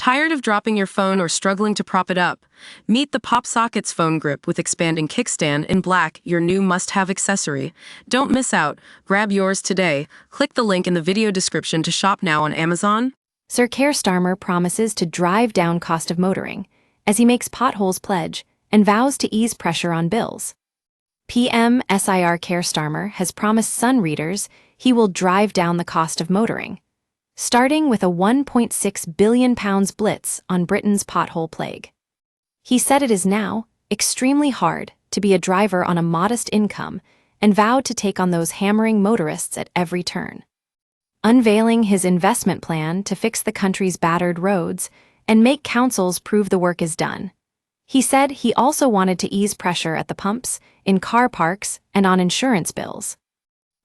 Tired of dropping your phone or struggling to prop it up? Meet the Pop Sockets phone grip with expanding kickstand in black, your new must-have accessory. Don't miss out. Grab yours today. Click the link in the video description to shop now on Amazon. Sir Keir Starmer promises to drive down cost of motoring as he makes potholes pledge and vows to ease pressure on bills. PM Sir Keir Starmer has promised Sun readers he will drive down the cost of motoring, starting with a £1.6 billion blitz on Britain's pothole plague. He said it is now extremely hard to be a driver on a modest income and vowed to take on those hammering motorists at every turn. Unveiling his investment plan to fix the country's battered roads and make councils prove the work is done, he said he also wanted to ease pressure at the pumps, in car parks, and on insurance bills.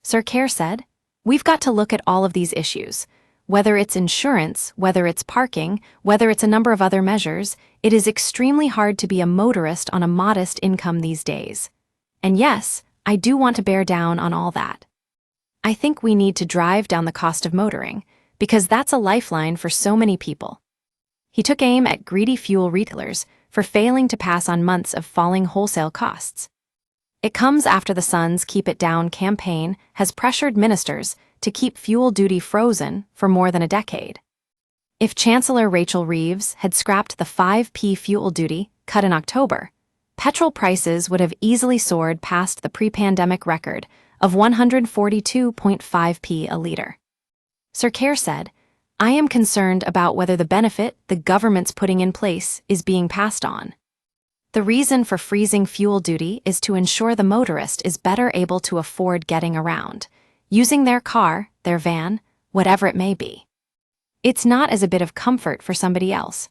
Sir Keir said, "We've got to look at all of these issues. Whether it's insurance, whether it's parking, whether it's a number of other measures, it is extremely hard to be a motorist on a modest income these days. And yes, I do want to bear down on all that. I think we need to drive down the cost of motoring, because that's a lifeline for so many people." He took aim at greedy fuel retailers for failing to pass on months of falling wholesale costs. It comes after the Sun's Keep It Down campaign has pressured ministers to keep fuel duty frozen for more than a decade. If Chancellor Rachel Reeves had scrapped the 5p fuel duty cut in October, petrol prices would have easily soared past the pre-pandemic record of 142.5p a litre. Sir Keir said, "I am concerned about whether the benefit the government's putting in place is being passed on. The reason for freezing fuel duty is to ensure the motorist is better able to afford getting around, using their car, their van, whatever it may be. It's not as a bit of comfort for somebody else.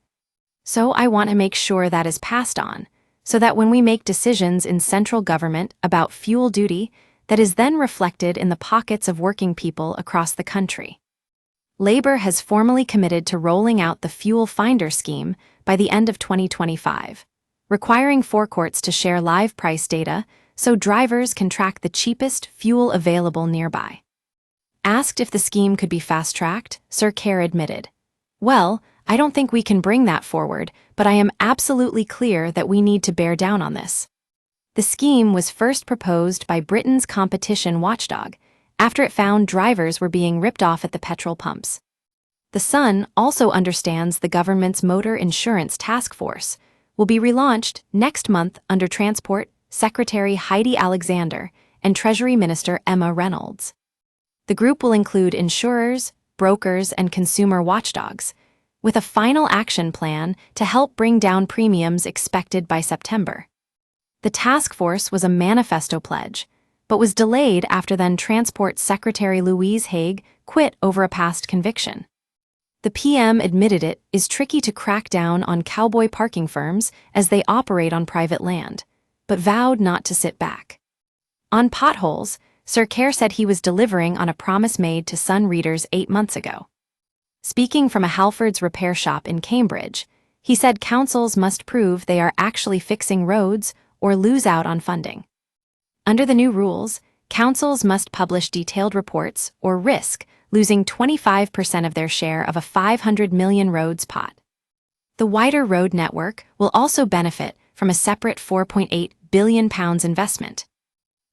So I want to make sure that is passed on, so that when we make decisions in central government about fuel duty, that is then reflected in the pockets of working people across the country." Labour has formally committed to rolling out the Fuel Finder scheme by the end of 2025, requiring forecourts to share live price data so drivers can track the cheapest fuel available nearby. Asked if the scheme could be fast-tracked, Sir Keir admitted, "Well, I don't think we can bring that forward, but I am absolutely clear that we need to bear down on this." The scheme was first proposed by Britain's competition watchdog after it found drivers were being ripped off at the petrol pumps. The Sun also understands the government's Motor Insurance Task Force will be relaunched next month under Transport Secretary Heidi Alexander and Treasury Minister Emma Reynolds. The group will include insurers, brokers, and consumer watchdogs, with a final action plan to help bring down premiums expected by September. The task force was a manifesto pledge, but was delayed after then Transport Secretary Louise Haigh quit over a past conviction. The PM admitted it is tricky to crack down on cowboy parking firms as they operate on private land, but vowed not to sit back. On potholes, Sir Keir said he was delivering on a promise made to Sun readers 8 months ago. Speaking from a Halfords repair shop in Cambridge, he said councils must prove they are actually fixing roads or lose out on funding. Under the new rules, councils must publish detailed reports or risk losing 25% of their share of a 500 million roads pot. The wider road network will also benefit from a separate £4.8 billion investment.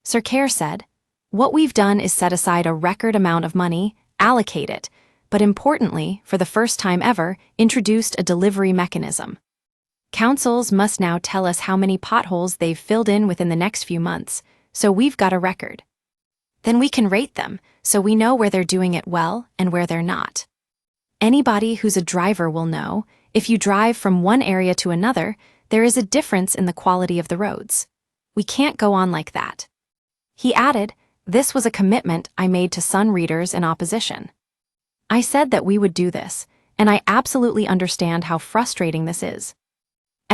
Sir Keir said, "What we've done is set aside a record amount of money, allocate it, but importantly, for the first time ever, introduced a delivery mechanism. Councils must now tell us how many potholes they've filled in within the next few months, so we've got a record. Then we can rate them, so we know where they're doing it well and where they're not. Anybody who's a driver will know, if you drive from one area to another, there is a difference in the quality of the roads. We can't go on like that." He added, "This was a commitment I made to Sun readers in opposition. I said that we would do this, and I absolutely understand how frustrating this is."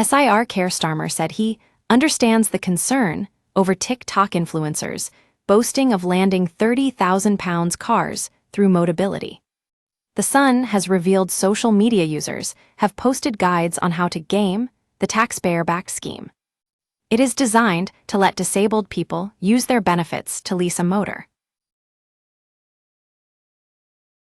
Sir Keir Starmer said he understands the concern over TikTok influencers boasting of landing £30,000 cars through Motability. The Sun has revealed social media users have posted guides on how to game the taxpayer-backed scheme. It is designed to let disabled people use their benefits to lease a motor.